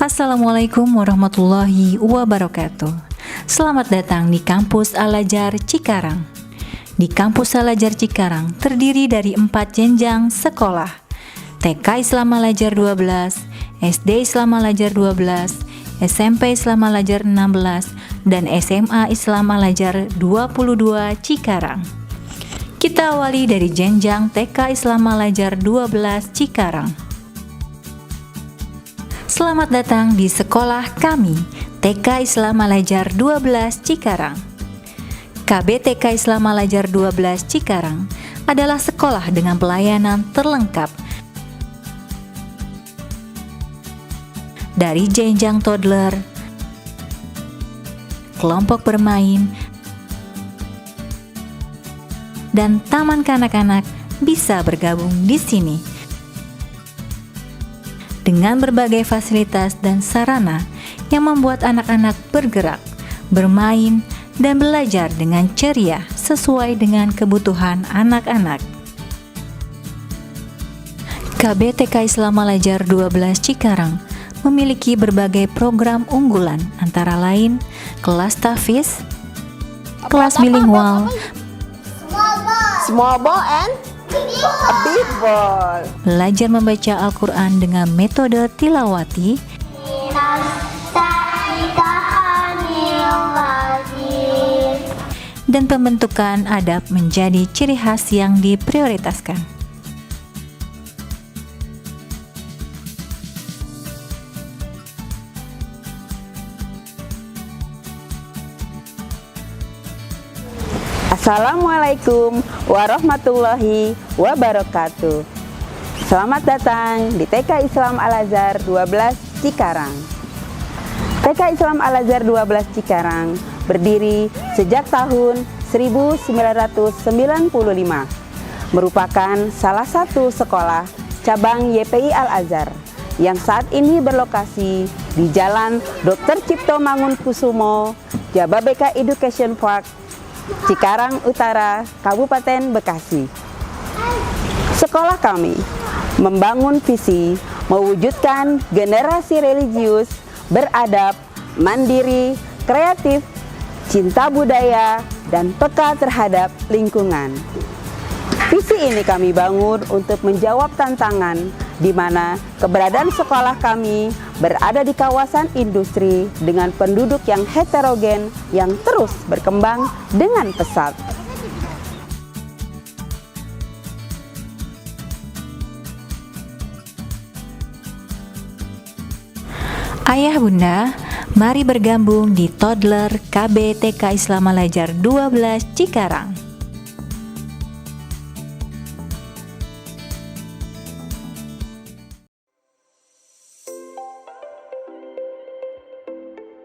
Assalamualaikum warahmatullahi wabarakatuh. Selamat datang di Kampus Al-Azhar Cikarang. Di Kampus Al-Azhar Cikarang terdiri dari 4 jenjang sekolah: TK Islam Al-Azhar 12, SD Islam Al-Azhar 12, SMP Islam Al-Azhar 16, dan SMA Islam Al-Azhar 22 Cikarang. Kita awali dari jenjang TK Islam Al-Azhar 12 Cikarang. Selamat datang di sekolah kami, TK Islam Al-Azhar 12 Cikarang. KBTK Islam Al-Azhar 12 Cikarang adalah sekolah dengan pelayanan terlengkap dari jenjang toddler, kelompok bermain, dan taman kanak-kanak bisa bergabung di sini. Dengan berbagai fasilitas dan sarana yang membuat anak-anak bergerak, bermain, dan belajar dengan ceria sesuai dengan kebutuhan anak-anak. KBTK Islam Al-Azhar 12 Cikarang memiliki berbagai program unggulan, antara lain kelas tahfiz, kelas bilingual, small ball and a big ball. Belajar membaca Al-Quran dengan metode tilawati, dan pembentukan adab menjadi ciri khas yang diprioritaskan. Assalamualaikum warahmatullahi wabarakatuh. Selamat datang di TK Islam Al-Azhar 12 Cikarang. TK Islam Al-Azhar 12 Cikarang berdiri sejak tahun 1995, merupakan salah satu sekolah cabang YPI Al-Azhar yang saat ini berlokasi di Jalan Dr. Cipto Mangunkusumo, Jababeka Education Park, Cikarang Utara, Kabupaten Bekasi. Sekolah kami membangun visi mewujudkan generasi religius, beradab, mandiri, kreatif, cinta budaya, dan peka terhadap lingkungan. Visi ini kami bangun untuk menjawab tantangan di mana keberadaan sekolah kami berada di kawasan industri dengan penduduk yang heterogen yang terus berkembang dengan pesat. Ayah bunda, mari bergabung di Toddler KBTK Islam Al-Azhar 12 Cikarang.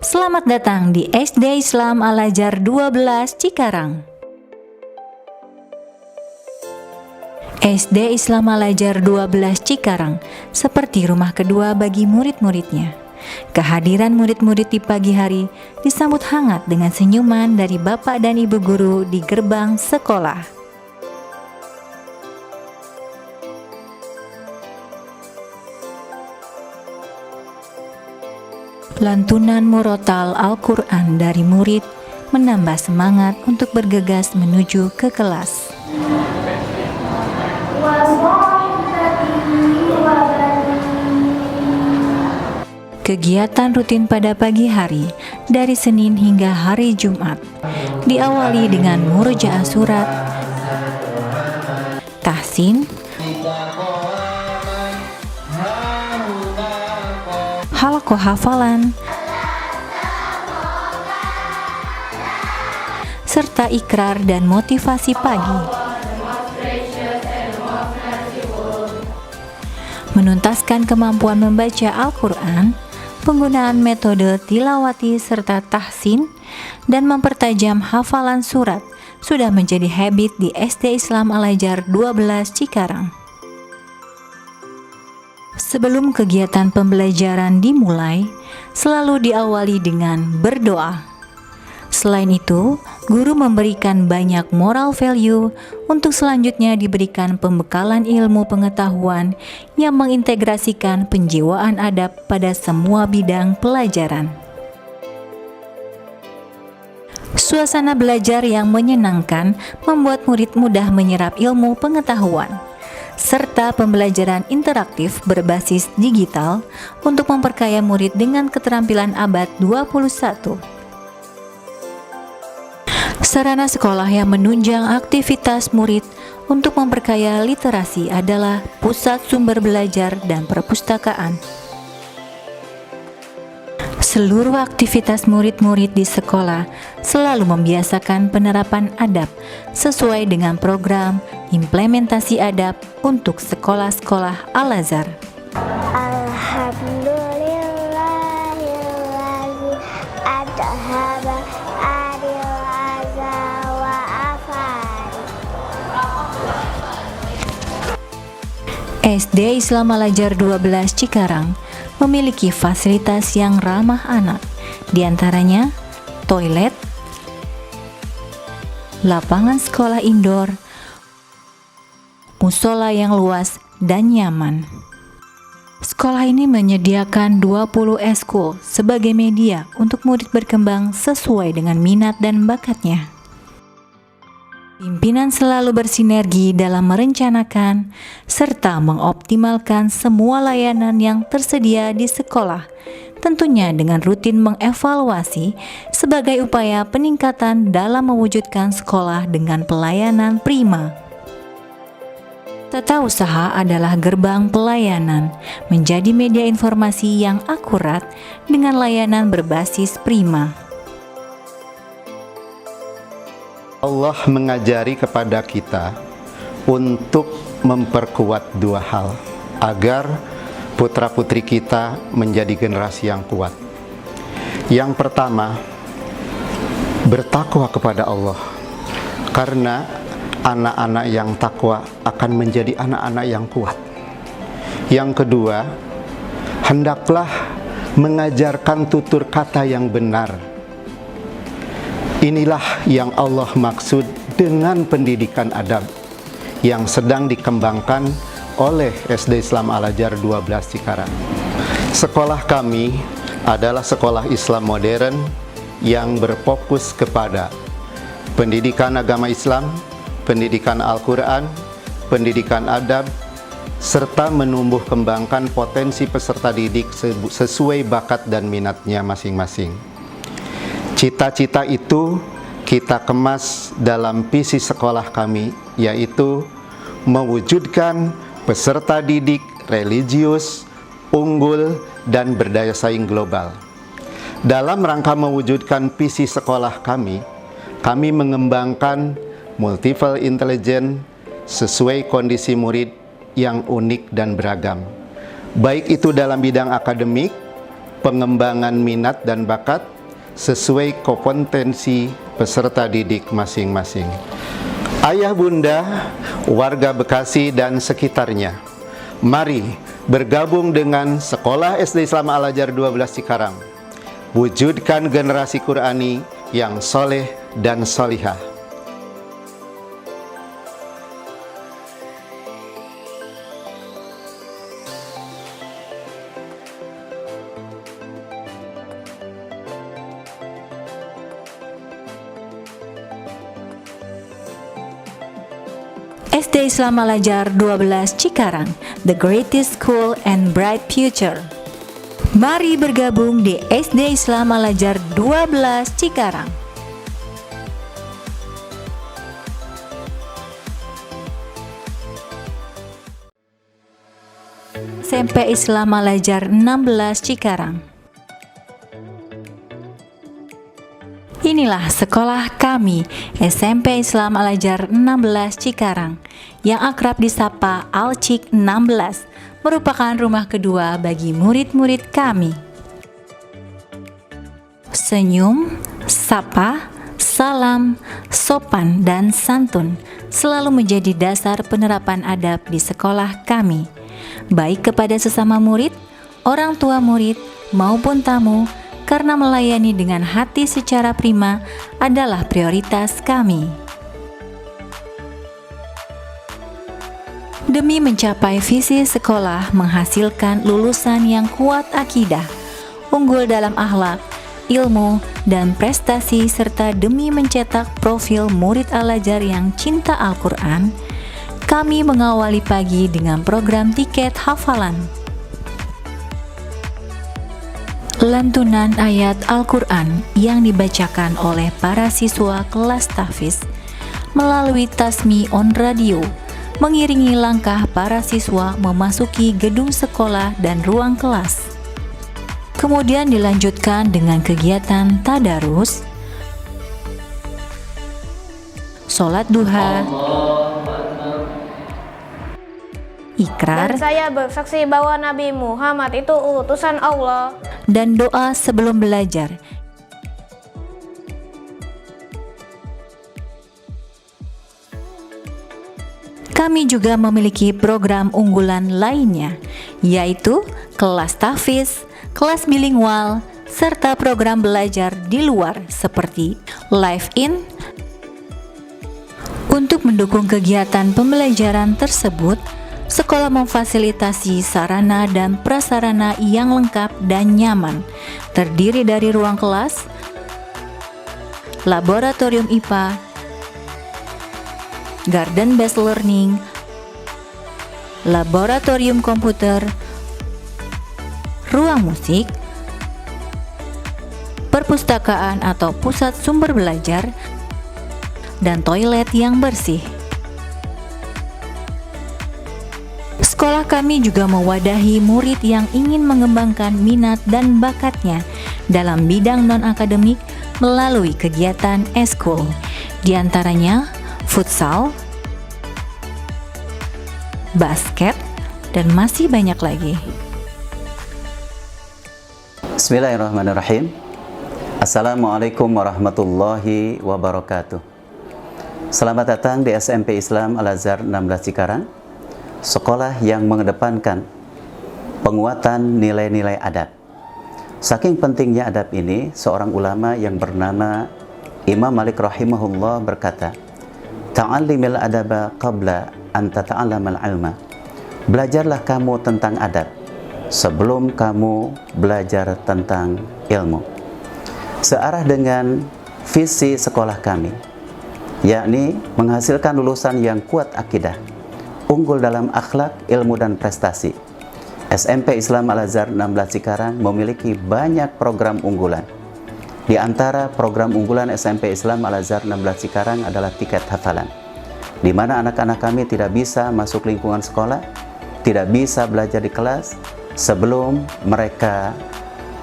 Selamat datang di SD Islam Al-Azhar 12 Cikarang. SD Islam Al-Azhar 12 Cikarang seperti rumah kedua bagi murid-muridnya. Kehadiran murid-murid di pagi hari disambut hangat dengan senyuman dari bapak dan ibu guru di gerbang sekolah. Lantunan murotal Al-Quran dari murid menambah semangat untuk bergegas menuju ke kelas. Kegiatan rutin pada pagi hari dari Senin hingga hari Jumat diawali dengan murojaah surat, tahsin, halaqah hafalan, serta ikrar dan motivasi pagi. Menuntaskan kemampuan membaca Al-Quran, penggunaan metode tilawati serta tahsin, dan mempertajam hafalan surat sudah menjadi habit di SD Islam Al-Azhar 12 Cikarang. Sebelum kegiatan pembelajaran dimulai, selalu diawali dengan berdoa. Selain itu, guru memberikan banyak moral value untuk selanjutnya diberikan pembekalan ilmu pengetahuan yang mengintegrasikan penjiwaan adab pada semua bidang pelajaran. Suasana belajar yang menyenangkan membuat murid mudah menyerap ilmu pengetahuan, serta pembelajaran interaktif berbasis digital untuk memperkaya murid dengan keterampilan abad 21. Sarana sekolah yang menunjang aktivitas murid untuk memperkaya literasi adalah pusat sumber belajar dan perpustakaan. Seluruh aktivitas murid-murid di sekolah selalu membiasakan penerapan adab sesuai dengan program implementasi adab untuk sekolah-sekolah Al-Azhar. Alhamdulillahilladzi adhaba anil adza wa afani. SD Islam Al-Azhar 12 Cikarang memiliki fasilitas yang ramah anak, diantaranya toilet, lapangan sekolah indoor, musola yang luas dan nyaman. Sekolah ini menyediakan 20 eskul sebagai media untuk murid berkembang sesuai dengan minat dan bakatnya. Pimpinan selalu bersinergi dalam merencanakan serta mengoptimalkan semua layanan yang tersedia di sekolah, tentunya dengan rutin mengevaluasi sebagai upaya peningkatan dalam mewujudkan sekolah dengan pelayanan prima. Tata usaha adalah gerbang pelayanan, menjadi media informasi yang akurat dengan layanan berbasis prima. Allah mengajari kepada kita untuk memperkuat dua hal agar putra-putri kita menjadi generasi yang kuat. Yang pertama, bertakwa kepada Allah, karena anak-anak yang takwa akan menjadi anak-anak yang kuat. Yang kedua, hendaklah mengajarkan tutur kata yang benar. Inilah yang Allah maksud dengan pendidikan adab yang sedang dikembangkan oleh SD Islam Al-Azhar 12 Cikarang. Sekolah kami adalah sekolah Islam modern yang berfokus kepada pendidikan agama Islam, pendidikan Al-Quran, pendidikan adab, serta menumbuh kembangkan potensi peserta didik sesuai bakat dan minatnya masing-masing. Cita-cita itu kita kemas dalam visi sekolah kami, yaitu mewujudkan peserta didik religius, unggul, dan berdaya saing global. Dalam rangka mewujudkan visi sekolah kami mengembangkan multiple intelligence sesuai kondisi murid yang unik dan beragam, baik itu dalam bidang akademik, pengembangan minat dan bakat, sesuai kompetensi peserta didik masing-masing. Ayah bunda, warga Bekasi dan sekitarnya, mari bergabung dengan Sekolah SD Islam Al-Azhar 12 Cikarang. Wujudkan generasi Qurani yang soleh dan solihah. SD Islam Al-Azhar 12 Cikarang, the greatest school and bright future. Mari bergabung di SD Islam Al-Azhar 12 Cikarang. SMP Islam Al-Azhar 16 Cikarang. Inilah sekolah kami, SMP Islam Al-Azhar 16 Cikarang, yang akrab disapa Al-Cik 16, merupakan rumah kedua bagi murid-murid kami. Senyum, sapa, salam, sopan, dan santun selalu menjadi dasar penerapan adab di sekolah kami, baik kepada sesama murid, orang tua murid, maupun tamu, karena melayani dengan hati secara prima adalah prioritas kami. Demi mencapai visi sekolah menghasilkan lulusan yang kuat akidah, unggul dalam akhlak, ilmu, dan prestasi, serta demi mencetak profil murid Al-Azhar yang cinta Al-Quran, kami mengawali pagi dengan program tiket hafalan. Lantunan ayat Al-Quran yang dibacakan oleh para siswa kelas tahfiz melalui Tasmi on Radio mengiringi langkah para siswa memasuki gedung sekolah dan ruang kelas. Kemudian dilanjutkan dengan kegiatan tadarus, sholat duha, ikrar, Dan saya bersaksi bahwa Nabi Muhammad itu utusan Allah. dan doa sebelum belajar. Kami juga memiliki program unggulan lainnya, yaitu kelas tahfiz, kelas bilingual, serta program belajar di luar seperti Live In. Untuk mendukung kegiatan pembelajaran tersebut, sekolah memfasilitasi sarana dan prasarana yang lengkap dan nyaman, terdiri dari ruang kelas, laboratorium IPA, garden based learning, laboratorium komputer, ruang musik, perpustakaan atau pusat sumber belajar, dan toilet yang bersih. Sekolah kami juga mewadahi murid yang ingin mengembangkan minat dan bakatnya dalam bidang non-akademik melalui kegiatan eskul, diantaranya futsal, basket, dan masih banyak lagi. Bismillahirrahmanirrahim. Assalamualaikum warahmatullahi wabarakatuh. Selamat datang di SMP Islam Al-Azhar 16 Cikarang, sekolah yang mengedepankan penguatan nilai-nilai adab. Saking pentingnya adab ini, seorang ulama yang bernama Imam Malik rahimahullah berkata, "Ta'allimil adaba qabla an tata'allamal ilma." Belajarlah kamu tentang adab sebelum kamu belajar tentang ilmu. Searah dengan visi sekolah kami, yakni menghasilkan lulusan yang kuat akidah, unggul dalam akhlak, ilmu, dan prestasi. SMP Islam Al-Azhar 16 Cikarang memiliki banyak program unggulan. Di antara program unggulan SMP Islam Al-Azhar 16 Cikarang adalah tiket hafalan, di mana anak-anak kami tidak bisa masuk lingkungan sekolah, tidak bisa belajar di kelas sebelum mereka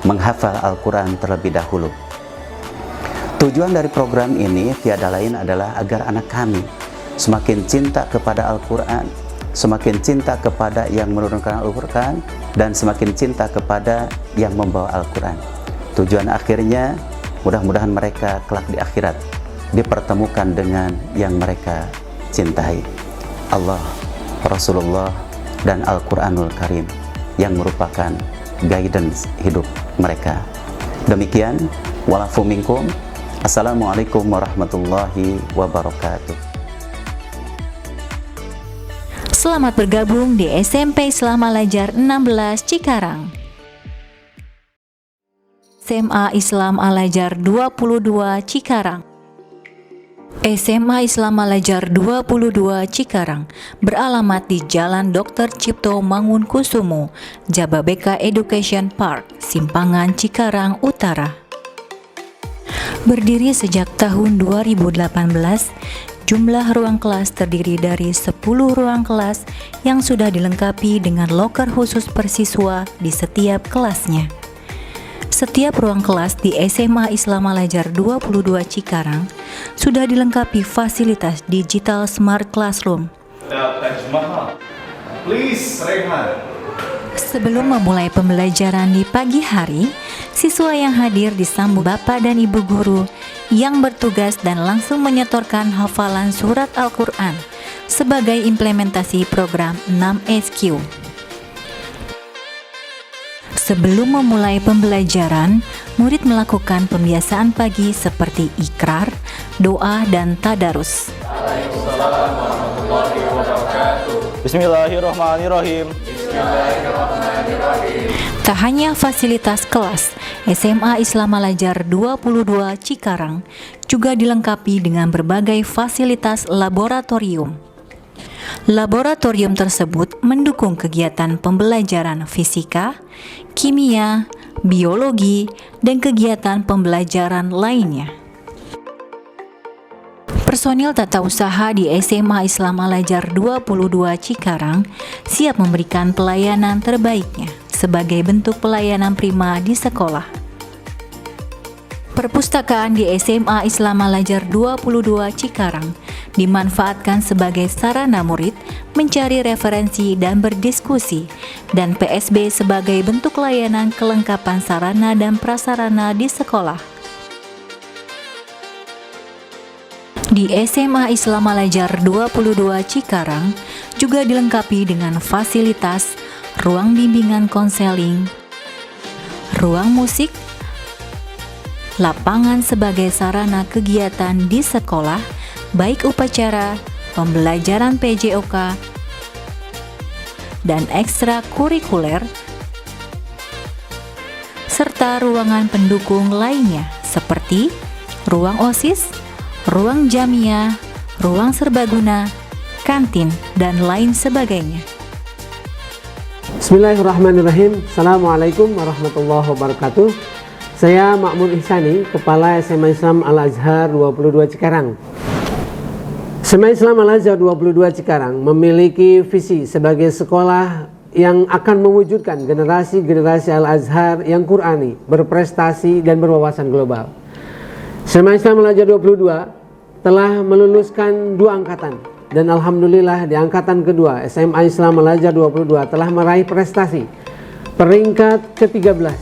menghafal Al-Quran terlebih dahulu. Tujuan dari program ini tiada lain adalah agar anak kami semakin cinta kepada Al-Quran, semakin cinta kepada yang menurunkan Al-Quran, dan semakin cinta kepada yang membawa Al-Quran. Tujuan akhirnya, mudah-mudahan mereka kelak di akhirat dipertemukan dengan yang mereka cintai, Allah, Rasulullah, dan Al-Quranul Karim, yang merupakan guidance hidup mereka. Demikian, walafu minkum. Assalamualaikum warahmatullahi wabarakatuh. Selamat bergabung di SMP Islam Al-Azhar 16 Cikarang. SMA Islam Al-Azhar 22 Cikarang. SMA Islam Al-Azhar 22 Cikarang beralamat di Jalan Dr. Cipto Mangunkusumo, Jababeka Education Park, Simpangan, Cikarang Utara. Berdiri sejak tahun 2018, jumlah ruang kelas terdiri dari 10 ruang kelas yang sudah dilengkapi dengan loker khusus persiswa di setiap kelasnya. Setiap ruang kelas di SMA Islam Al-Azhar 22 Cikarang sudah dilengkapi fasilitas digital smart classroom. Sebelum memulai pembelajaran di pagi hari, siswa yang hadir disambut Bapak dan Ibu guru yang bertugas dan langsung menyetorkan hafalan surat Al-Quran sebagai implementasi program 6SQ. Sebelum memulai pembelajaran, murid melakukan pembiasaan pagi seperti ikrar, doa, dan tadarus. Bismillahirrahmanirrahim. Tak hanya fasilitas kelas, SMA Islam Al-Azhar 22 Cikarang juga dilengkapi dengan berbagai fasilitas laboratorium. Laboratorium tersebut mendukung kegiatan pembelajaran fisika, kimia, biologi, dan kegiatan pembelajaran lainnya. Personil tata usaha di SMA Islam Al-Azhar 22 Cikarang siap memberikan pelayanan terbaiknya sebagai bentuk pelayanan prima di sekolah. Perpustakaan di SMA Islam Al-Azhar 22 Cikarang dimanfaatkan sebagai sarana murid mencari referensi dan berdiskusi, dan PSB sebagai bentuk layanan kelengkapan sarana dan prasarana di sekolah. Di SMA Islam Al-Azhar 22 Cikarang juga dilengkapi dengan fasilitas ruang bimbingan konseling, ruang musik, lapangan sebagai sarana kegiatan di sekolah, baik upacara, pembelajaran PJOK, dan ekstrakurikuler, serta ruangan pendukung lainnya seperti ruang OSIS, ruang jamiah, ruang serbaguna, kantin, dan lain sebagainya. Bismillahirrahmanirrahim. Assalamualaikum warahmatullahi wabarakatuh. Saya Makmur Ihsani, Kepala SMA Islam Al-Azhar 22 Cikarang. SMA Islam Al-Azhar 22 Cikarang memiliki visi sebagai sekolah yang akan mewujudkan generasi-generasi Al-Azhar yang Qur'ani, berprestasi, dan berwawasan global. SMA Islam Al-Azhar 22 telah meluluskan 2 angkatan. Dan Alhamdulillah di angkatan kedua SMA Islam Al-Azhar 22 telah meraih prestasi peringkat ke-13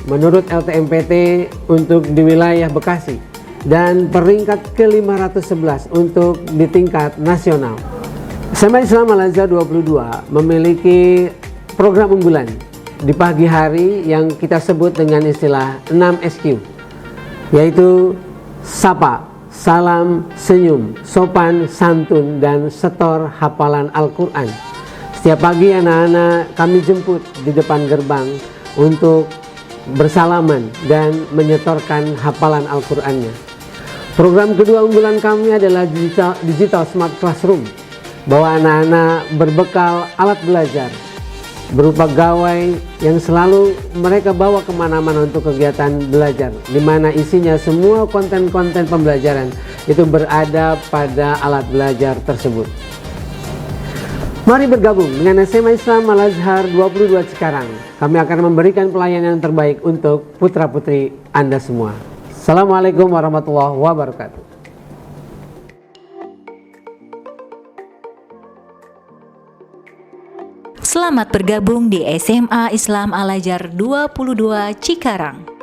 menurut LTMPT untuk di wilayah Bekasi dan peringkat ke-511 untuk di tingkat nasional. SMA Islam Al-Azhar 22 memiliki program unggulan di pagi hari yang kita sebut dengan istilah 6SQ, yaitu Sapa, Salam, Senyum, Sopan, Santun, dan Setor Hafalan Al-Quran. Setiap pagi anak-anak kami jemput di depan gerbang untuk bersalaman dan menyetorkan hafalan Al-Qurannya. Program kedua unggulan kami adalah digital Smart Classroom, bahwa anak-anak berbekal alat belajar berupa gawai yang selalu mereka bawa kemana-mana untuk kegiatan belajar, di mana isinya semua konten-konten pembelajaran itu berada pada alat belajar tersebut. Mari bergabung dengan SMA Islam Al-Azhar 22 Cikarang. Kami akan memberikan pelayanan terbaik untuk putra-putri Anda semua. Assalamualaikum warahmatullahi wabarakatuh. Selamat bergabung di SMA Islam Al-Azhar 22 Cikarang.